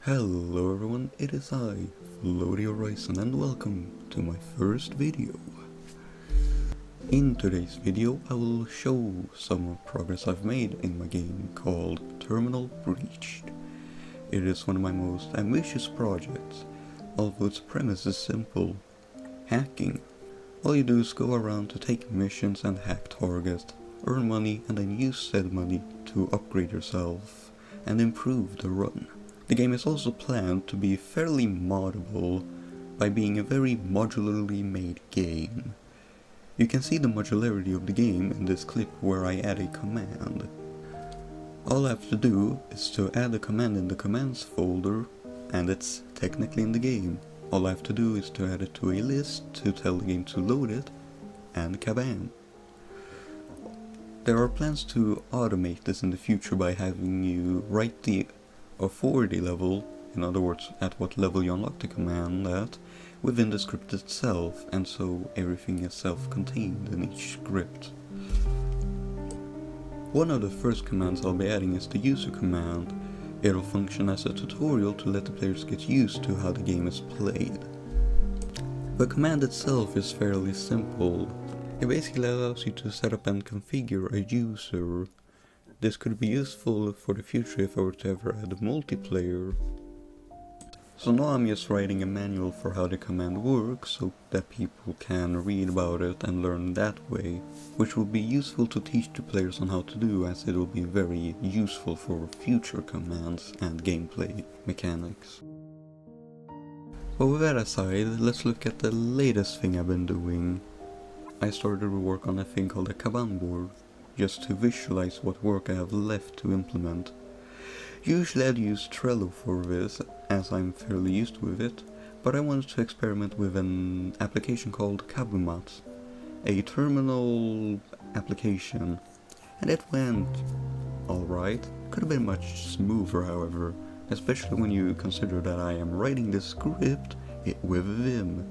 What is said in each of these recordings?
Hello everyone, it is I, Floaty Horizon, and welcome to my first video. In today's video I will show some progress I've made in my game called Terminal Breached. It is one of my most ambitious projects, although its premise is simple: hacking. All you do is go around to take missions and hack targets, earn money, and then use said money to upgrade yourself and improve the run. The game is also planned to be fairly moddable by being a very modularly made game. You can see the modularity of the game in this clip where I add a command. All I have to do is to add a command in the commands folder, and it's technically in the game. All I have to do is to add it to a list to tell the game to load it, and kabam! There are plans to automate this in the future by having you write the authority level, in other words at what level you unlock the command at, within the script itself, and so everything is self-contained in each script. One of the first commands I'll be adding is the user command. It'll function as a tutorial to let the players get used to how the game is played. The command itself is fairly simple. It basically allows you to set up and configure a user. This could be useful for the future if I were to ever add multiplayer. So now I'm just writing a manual for how the command works so that people can read about it and learn that way, which will be useful to teach the players on how to do, as it will be very useful for future commands and gameplay mechanics. But with that aside, let's look at the latest thing I've been doing. I started to work on a thing called a Kanban board, just to visualize what work I have left to implement. Usually I'd use Trello for this, as I'm fairly used with it, but I wanted to experiment with an application called Kabumat, a terminal application, and it went alright. Could have been much smoother, however, especially when you consider that I am writing the script with Vim.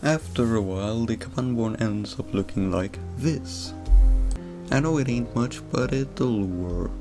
After a while, the Kanban board ends up looking like this. I know it ain't much, but it'll work.